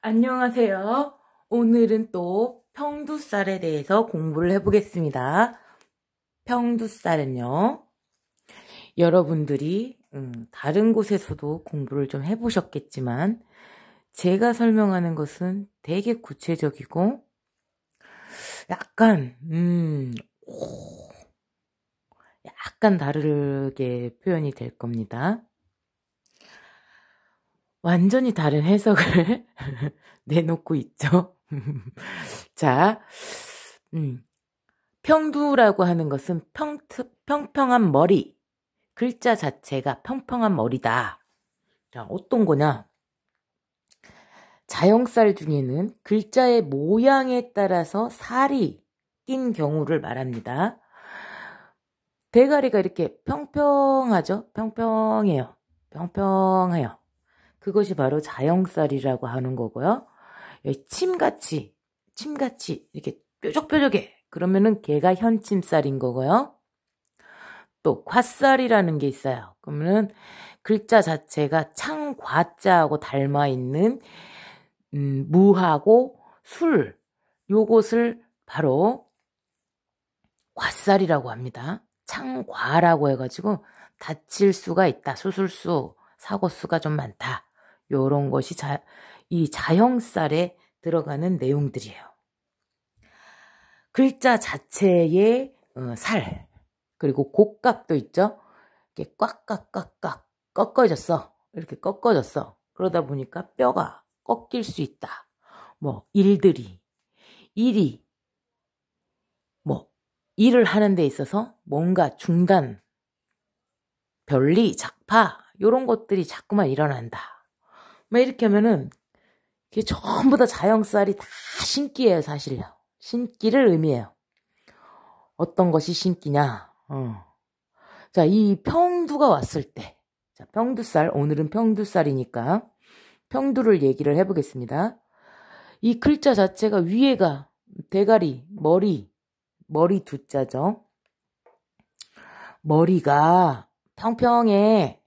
안녕하세요. 오늘은 또 평두쌀에 대해서 공부를 해보겠습니다. 평두쌀은요, 여러분들이 다른 곳에서도 공부를 좀 해보셨겠지만 제가 설명하는 것은 되게 구체적이고 약간 약간 다르게 표현이 될 겁니다. 완전히 다른 해석을 내놓고 있죠. 자, 평두라고 하는 것은 평평한 머리, 글자 자체가 평평한 머리다. 자, 어떤 거냐? 자형쌀 중에는 글자의 모양에 따라서 살이 낀 경우를 말합니다. 대가리가 이렇게 평평하죠? 평평해요. 평평해요. 그것이 바로 자형쌀이라고 하는 거고요. 침같이 이렇게 뾰족뾰족해. 그러면은 걔가 현침쌀인 거고요. 또 과쌀이라는 게 있어요. 그러면은 글자 자체가 창과자하고 닮아 있는 무하고 술, 요것을 바로 과쌀이라고 합니다. 창과라고 해가지고 다칠 수가 있다. 수술수, 사고수가 좀 많다. 요런 것이 이 자형쌀에 들어가는 내용들이에요. 글자 자체의 살, 그리고 곡각도 있죠. 이렇게 꽉꽉꽉꽉 꺾어졌어. 이렇게 꺾어졌어. 그러다 보니까 뼈가 꺾일 수 있다. 일이 일을 하는 데 있어서 뭔가 중단, 별리, 작파 요런 것들이 자꾸만 일어난다. 이렇게 하면은 이게 전부 다 자형쌀이 다 신기예요, 사실요. 신기를 의미해요. 어떤 것이 신기냐? 자, 이 평두가 왔을 때, 자, 평두쌀, 오늘은 평두쌀이니까 평두를 얘기를 해보겠습니다. 이 글자 자체가 위에가 대가리, 머리 두자죠. 머리가 평평해.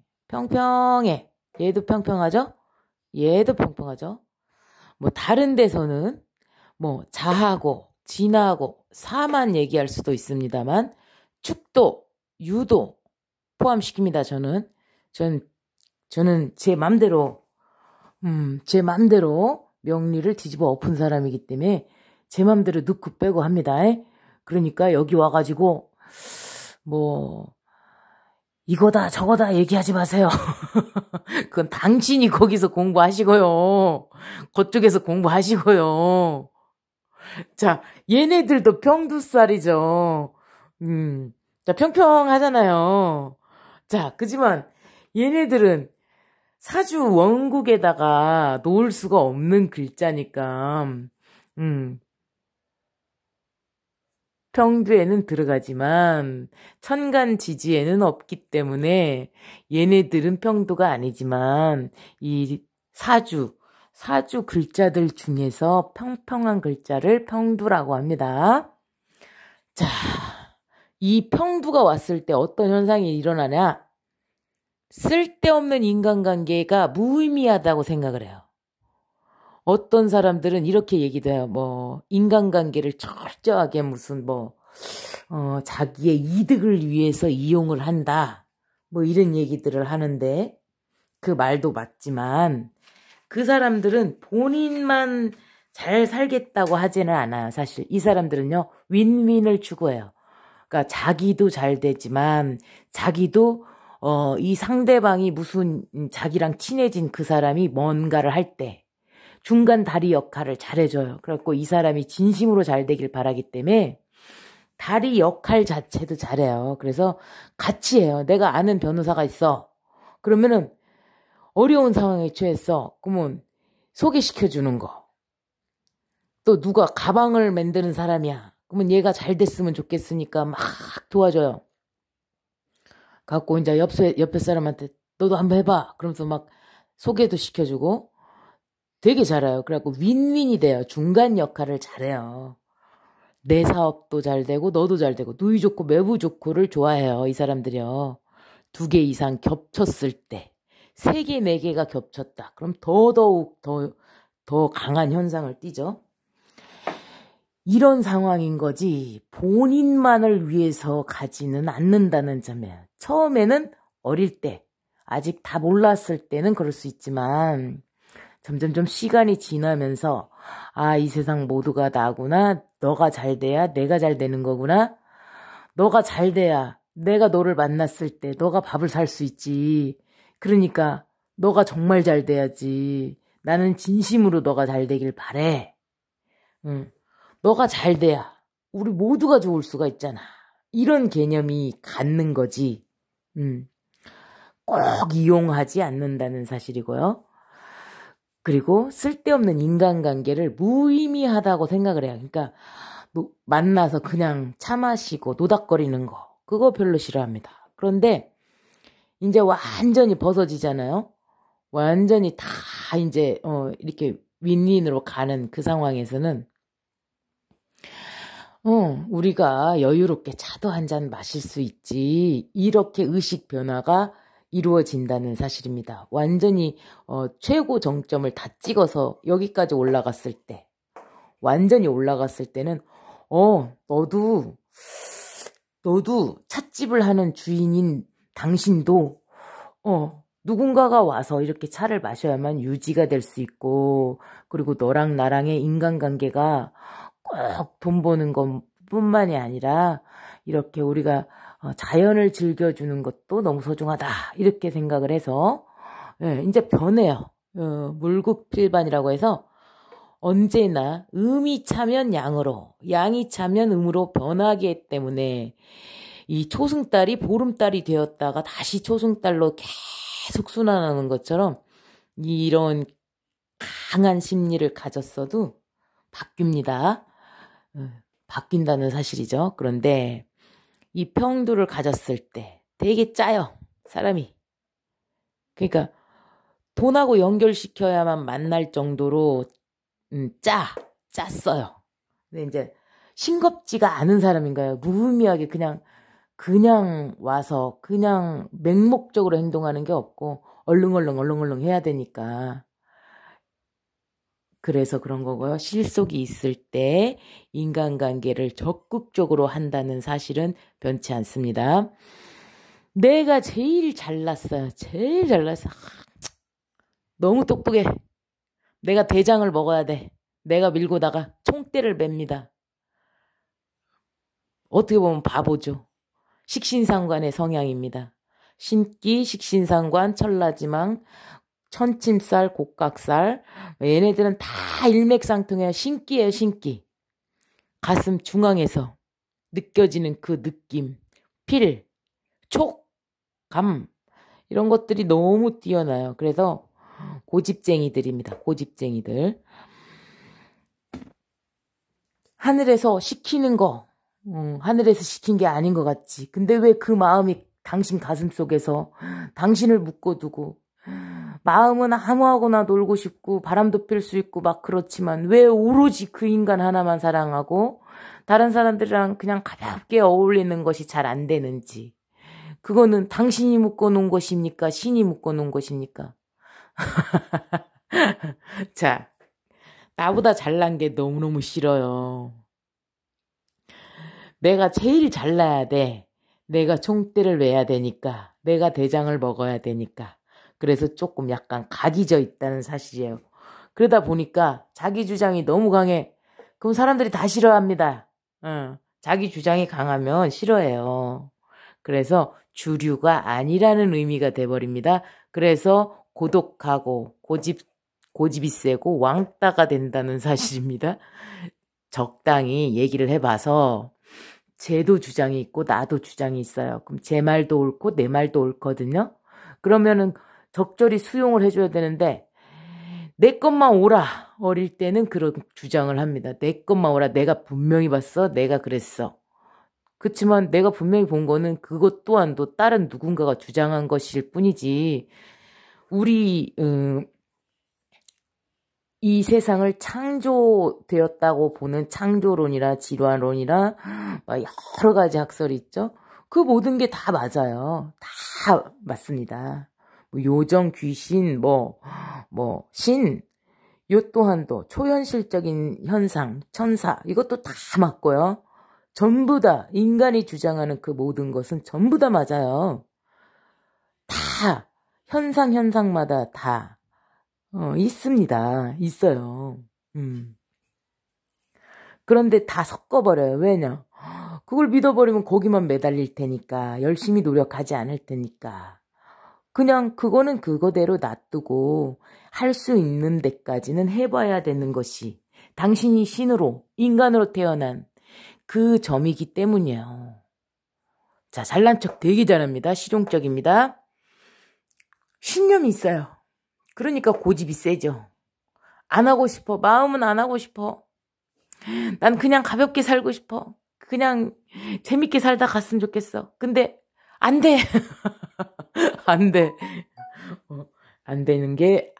얘도 평평하죠? 얘도 평평하죠? 다른 데서는 자하고 진하고 사만 얘기할 수도 있습니다만 축도, 유도 포함시킵니다. 저는 제 맘대로 명리를 뒤집어 엎은 사람이기 때문에 제 맘대로 넣고 빼고 합니다. 그러니까 여기 와가지고 이거다 저거다 얘기하지 마세요. 그건 당신이 거기서 공부하시고요. 그쪽에서 공부하시고요. 자, 얘네들도 평두쌀이죠. 자, 평평하잖아요. 자, 그지만 얘네들은 사주 원국에다가 놓을 수가 없는 글자니까, 평두에는 들어가지만 천간지지에는 없기 때문에 얘네들은 평두가 아니지만 이 사주 글자들 중에서 평평한 글자를 평두라고 합니다. 자, 이 평두가 왔을 때 어떤 현상이 일어나냐? 쓸데없는 인간관계가 무의미하다고 생각을 해요. 어떤 사람들은 이렇게 얘기도 해요. 인간관계를 철저하게 무슨 자기의 이득을 위해서 이용을 한다. 이런 얘기들을 하는데 그 말도 맞지만 그 사람들은 본인만 잘 살겠다고 하지는 않아요. 사실 이 사람들은요. 윈윈을 추구해요. 그러니까 자기도 잘 되지만 자기도 이 상대방이 무슨 자기랑 친해진 그 사람이 뭔가를 할 때 중간 다리 역할을 잘해줘요. 그래갖고 이 사람이 진심으로 잘 되길 바라기 때문에 다리 역할 자체도 잘해요. 그래서 같이 해요. 내가 아는 변호사가 있어. 그러면은 어려운 상황에 처했어. 그러면 소개시켜주는 거. 또 누가 가방을 만드는 사람이야. 그러면 얘가 잘 됐으면 좋겠으니까 막 도와줘요. 갖고 이제 옆에 사람한테 너도 한번 해봐. 그러면서 막 소개도 시켜주고 되게 잘해요. 그래갖고 윈윈이 돼요. 중간 역할을 잘해요. 내 사업도 잘 되고 너도 잘 되고 누이 좋고 매부 좋고를 좋아해요. 이 사람들이요. 2개 이상 겹쳤을 때 3개, 4개가 겹쳤다. 그럼 더더욱 더 더 강한 현상을 띠죠. 이런 상황인 거지 본인만을 위해서 가지는 않는다는 점이에요. 처음에는 어릴 때 아직 다 몰랐을 때는 그럴 수 있지만 점점점 시간이 지나면서 아, 이 세상 모두가 나구나. 너가 잘 돼야 내가 잘 되는 거구나. 너가 잘 돼야 내가 너를 만났을 때 너가 밥을 살 수 있지. 그러니까 너가 정말 잘 돼야지. 나는 진심으로 너가 잘 되길 바래. 응. 너가 잘 돼야 우리 모두가 좋을 수가 있잖아. 이런 개념이 갖는 거지. 꼭 이용하지 않는다는 사실이고요. 그리고 쓸데없는 인간관계를 무의미하다고 생각을 해요. 그러니까 만나서 그냥 차 마시고 노닥거리는 거 그거 별로 싫어합니다. 그런데 이제 완전히 벗어지잖아요. 완전히 다 이제 이렇게 윈윈으로 가는 그 상황에서는 우리가 여유롭게 차도 한 잔 마실 수 있지. 이렇게 의식 변화가 이루어진다는 사실입니다. 완전히 최고 정점을 다 찍어서 여기까지 올라갔을 때, 완전히 올라갔을 때는 너도 찻집을 하는 주인인 당신도 누군가가 와서 이렇게 차를 마셔야만 유지가 될 수 있고, 그리고 너랑 나랑의 인간관계가 꼭 돈 버는 것뿐만이 아니라 이렇게 우리가 자연을 즐겨주는 것도 너무 소중하다 이렇게 생각을 해서 이제 변해요. 물국필반이라고 해서 언제나 음이 차면 양으로 양이 차면 음으로 변하기 때문에 이 초승달이 보름달이 되었다가 다시 초승달로 계속 순환하는 것처럼 이런 강한 심리를 가졌어도 바뀝니다. 바뀐다는 사실이죠. 그런데 이 평두를 가졌을 때 되게 짜요. 사람이. 그러니까 돈하고 연결시켜야만 만날 정도로 짰어요. 근데 이제 싱겁지가 않은 사람인 거예요. 무의미하게 그냥 와서 그냥 맹목적으로 행동하는 게 없고 얼렁얼렁 해야 되니까. 그래서 그런 거고요. 실속이 있을 때 인간관계를 적극적으로 한다는 사실은 변치 않습니다. 내가 제일 잘났어요. 제일 잘났어. 너무 똑똑해. 내가 대장을 먹어야 돼. 내가 밀고 나가 총대를 맵니다. 어떻게 보면 바보죠. 식신상관의 성향입니다. 신기, 식신상관, 천라지망, 천침살, 곡각살 얘네들은 다 일맥상통해요. 신기예요. 신기. 가슴 중앙에서 느껴지는 그 느낌, 필, 촉, 감 이런 것들이 너무 뛰어나요. 그래서 고집쟁이들입니다. 고집쟁이들. 하늘에서 시키는 거 하늘에서 시킨 게 아닌 것 같지. 근데 왜 그 마음이 당신 가슴 속에서 당신을 묶어두고 마음은 아무하고나 놀고 싶고 바람도 필 수 있고 막 그렇지만 왜 오로지 그 인간 하나만 사랑하고 다른 사람들이랑 그냥 가볍게 어울리는 것이 잘 안 되는지. 그거는 당신이 묶어놓은 것입니까? 신이 묶어놓은 것입니까? 자, 나보다 잘난 게 너무너무 싫어요. 내가 제일 잘나야 돼. 내가 총대를 메야 되니까. 내가 대장을 먹어야 되니까. 그래서 조금 약간 각이 져 있다는 사실이에요. 그러다 보니까 자기 주장이 너무 강해. 그럼 사람들이 다 싫어합니다. 자기 주장이 강하면 싫어해요. 그래서 주류가 아니라는 의미가 돼버립니다. 그래서 고독하고 고집이 세고 왕따가 된다는 사실입니다. 적당히 얘기를 해봐서 쟤도 주장이 있고 나도 주장이 있어요. 그럼 제 말도 옳고 내 말도 옳거든요. 그러면은 적절히 수용을 해줘야 되는데 내 것만 오라. 어릴 때는 그런 주장을 합니다. 내 것만 오라. 내가 분명히 봤어. 내가 그랬어. 그렇지만 내가 분명히 본 거는 그것 또한도 다른 누군가가 주장한 것일 뿐이지 우리 이 세상을 창조되었다고 보는 창조론이라 질환론이라 여러 가지 학설이 있죠. 그 모든 게 다 맞아요. 다 맞습니다. 요정, 귀신, 신 요 또한도 초현실적인 현상, 천사, 이것도 다 맞고요. 전부 다 인간이 주장하는 그 모든 것은 전부 다 맞아요. 다 현상마다 다 있습니다. 있어요. 그런데 다 섞어버려요. 왜냐? 그걸 믿어버리면 거기만 매달릴 테니까, 열심히 노력하지 않을 테니까. 그냥 그거는 그거대로 놔두고 할 수 있는 데까지는 해봐야 되는 것이 당신이 신으로, 인간으로 태어난 그 점이기 때문이에요. 자, 잘난 척 되게 잘합니다. 실용적입니다. 신념이 있어요. 그러니까 고집이 세죠. 안 하고 싶어. 마음은 안 하고 싶어. 난 그냥 가볍게 살고 싶어. 그냥 재밌게 살다 갔으면 좋겠어. 근데 안 돼. 안 돼. 안 되는 게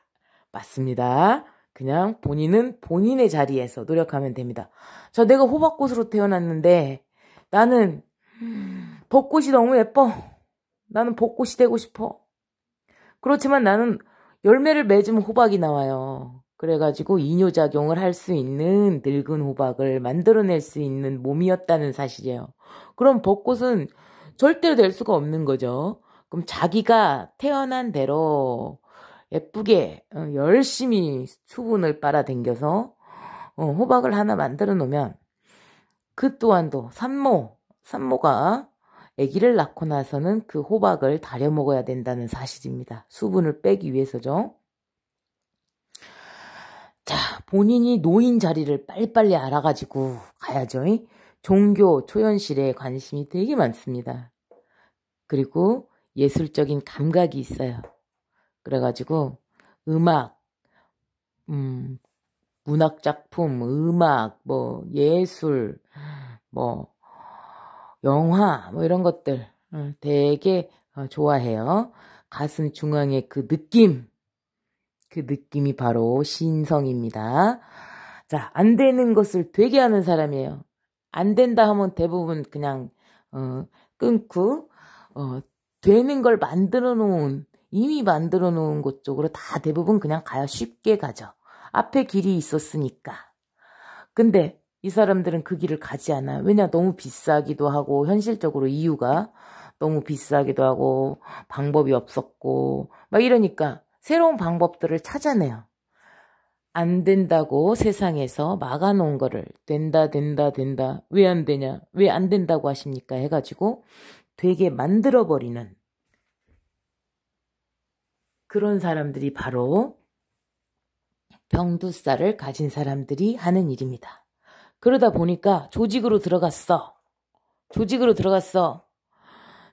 맞습니다. 그냥 본인은 본인의 자리에서 노력하면 됩니다. 내가 호박꽃으로 태어났는데 나는 벚꽃이 너무 예뻐. 나는 벚꽃이 되고 싶어. 그렇지만 나는 열매를 맺으면 호박이 나와요. 그래가지고 이뇨작용을 할 수 있는 늙은 호박을 만들어낼 수 있는 몸이었다는 사실이에요. 그럼 벚꽃은 절대로 될 수가 없는 거죠. 그럼 자기가 태어난 대로 예쁘게 열심히 수분을 빨아당겨서 호박을 하나 만들어 놓으면 그 또한도 산모가 아기를 낳고 나서는 그 호박을 다려 먹어야 된다는 사실입니다. 수분을 빼기 위해서죠. 자, 본인이 노인 자리를 빨리빨리 알아가지고 가야죠. 종교, 초현실에 관심이 되게 많습니다. 그리고 예술적인 감각이 있어요. 그래가지고 음악, 문학작품, 음악, 예술, 영화, 이런 것들 되게 좋아해요. 가슴 중앙의 그 느낌이 바로 신성입니다. 자, 안 되는 것을 되게 하는 사람이에요. 안 된다 하면 대부분 그냥 끊고 되는 걸 이미 만들어 놓은 곳 쪽으로 다 대부분 그냥 가요. 쉽게 가죠. 앞에 길이 있었으니까. 근데 이 사람들은 그 길을 가지 않아요. 왜냐? 너무 비싸기도 하고, 현실적으로 이유가 너무 비싸기도 하고, 방법이 없었고, 이러니까 새로운 방법들을 찾아내요. 안 된다고 세상에서 막아놓은 거를 된다. 왜 안 되냐? 왜 안 된다고 하십니까? 해가지고 되게 만들어버리는 그런 사람들이 바로 병두살을 가진 사람들이 하는 일입니다. 그러다 보니까 조직으로 들어갔어.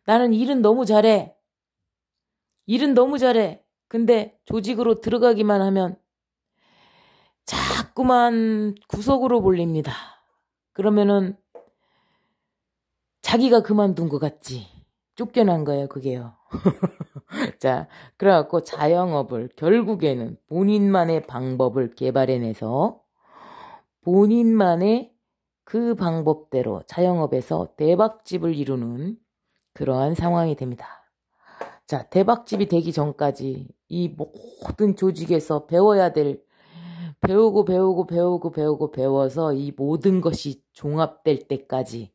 나는 일은 너무 잘해. 근데 조직으로 들어가기만 하면 자꾸만 구석으로 몰립니다. 그러면은 자기가 그만둔 것 같지. 쫓겨난 거예요, 그게요. 자, 그래갖고 자영업을 결국에는 본인만의 방법을 개발해내서 본인만의 그 방법대로 자영업에서 대박집을 이루는 그러한 상황이 됩니다. 자, 대박집이 되기 전까지 이 모든 조직에서 배워서 이 모든 것이 종합될 때까지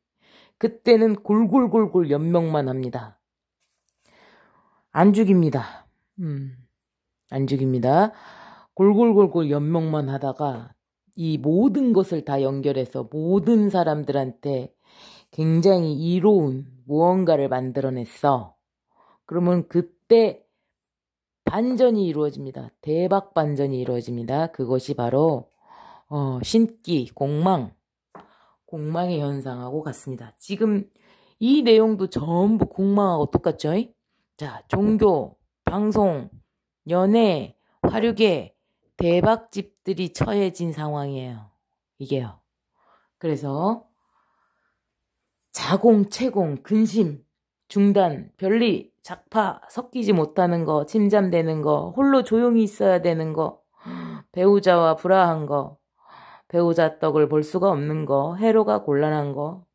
그때는 골골골골 연명만 합니다. 안 죽입니다. 안 죽입니다. 골골골골 연명만 하다가 이 모든 것을 다 연결해서 모든 사람들한테 굉장히 이로운 무언가를 만들어냈어. 그러면 그때 반전이 이루어집니다. 대박 반전이 이루어집니다. 그것이 바로 신기, 공망의 현상하고 같습니다. 지금 이 내용도 전부 공망하고 똑같죠? 자, 종교, 방송, 연애, 화류계, 대박집들이 처해진 상황이에요. 이게요. 그래서 자공, 채공, 근심, 중단, 별리, 작파, 섞이지 못하는 거, 침잠되는 거, 홀로 조용히 있어야 되는 거, 배우자와 불화한 거, 배우자 떡을 볼 수가 없는 거, 해로가 곤란한 거,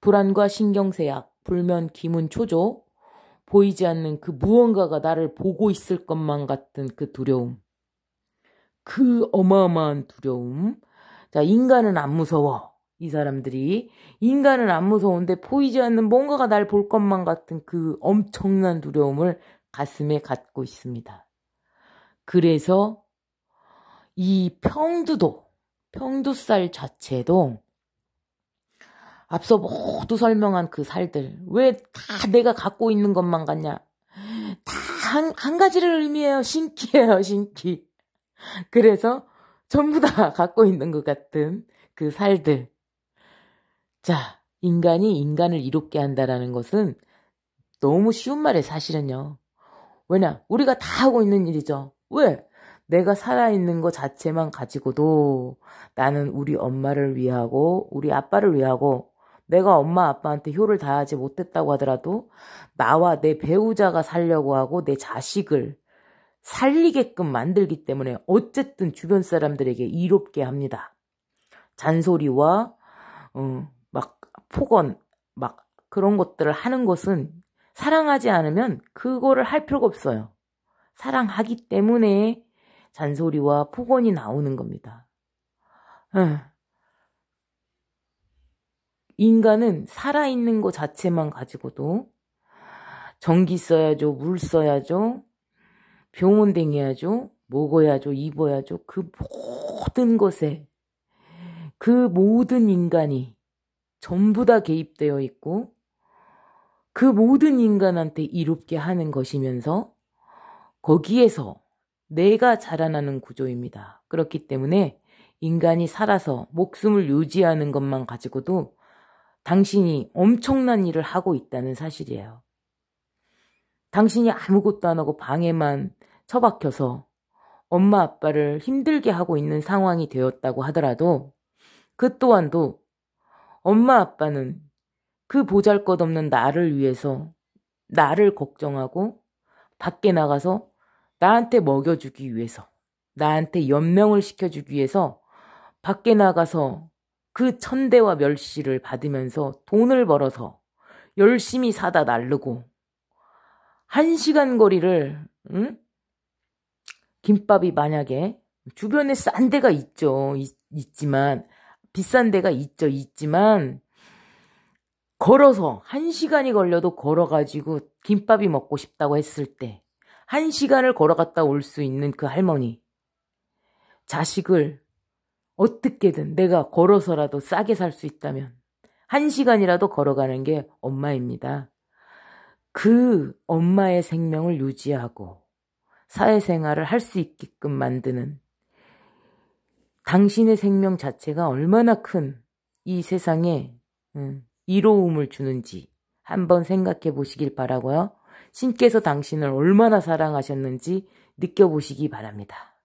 불안과 신경쇠약, 불면, 기문, 초조, 보이지 않는 그 무언가가 나를 보고 있을 것만 같은 그 두려움. 그 어마어마한 두려움. 자, 인간은 안 무서워. 이 사람들이. 인간은 안 무서운데 보이지 않는 뭔가가 날 볼 것만 같은 그 엄청난 두려움을 가슴에 갖고 있습니다. 그래서 이 평두살 자체도 앞서 모두 설명한 그 살들, 왜 다 내가 갖고 있는 것만 같냐? 다 한 가지를 의미해요. 신기해요, 신기. 그래서 전부 다 갖고 있는 것 같은 그 살들. 자, 인간이 인간을 이롭게 한다라는 것은 너무 쉬운 말에 사실은요. 왜냐? 우리가 다 하고 있는 일이죠. 왜? 내가 살아있는 것 자체만 가지고도 나는 우리 엄마를 위하고 우리 아빠를 위하고 내가 엄마 아빠한테 효를 다하지 못했다고 하더라도 나와 내 배우자가 살려고 하고 내 자식을 살리게끔 만들기 때문에 어쨌든 주변 사람들에게 이롭게 합니다. 잔소리와 막 폭언 막 그런 것들을 하는 것은 사랑하지 않으면 그거를 할 필요가 없어요. 사랑하기 때문에 잔소리와 폭언이 나오는 겁니다. 인간은 살아있는 것 자체만 가지고도 전기 써야죠, 물 써야죠, 병원 다녀야죠, 먹어야죠, 입어야죠. 그 모든 것에 그 모든 인간이 전부 다 개입되어 있고 그 모든 인간한테 이롭게 하는 것이면서 거기에서 내가 자라나는 구조입니다. 그렇기 때문에 인간이 살아서 목숨을 유지하는 것만 가지고도 당신이 엄청난 일을 하고 있다는 사실이에요. 당신이 아무것도 안 하고 방에만 처박혀서 엄마 아빠를 힘들게 하고 있는 상황이 되었다고 하더라도 그 또한도 엄마 아빠는 그 보잘것없는 나를 위해서 나를 걱정하고 밖에 나가서 나한테 먹여주기 위해서 나한테 연명을 시켜주기 위해서 밖에 나가서 그 천대와 멸시를 받으면서 돈을 벌어서 열심히 사다 나르고 1시간 거리를 김밥이 만약에 주변에 싼 데가 있지만 비싼 데가 있지만 걸어서 1시간이 걸려도 걸어가지고 김밥이 먹고 싶다고 했을 때 1시간을 걸어갔다 올 수 있는 그 할머니 자식을 어떻게든 내가 걸어서라도 싸게 살 수 있다면 1시간이라도 걸어가는 게 엄마입니다. 그 엄마의 생명을 유지하고 사회생활을 할 수 있게끔 만드는 당신의 생명 자체가 얼마나 큰 이 세상에 이로움을 주는지 한번 생각해 보시길 바라고요. 신께서 당신을 얼마나 사랑하셨는지 느껴보시기 바랍니다.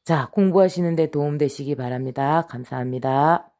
자, 공부하시는 데 도움되시기 바랍니다. 감사합니다.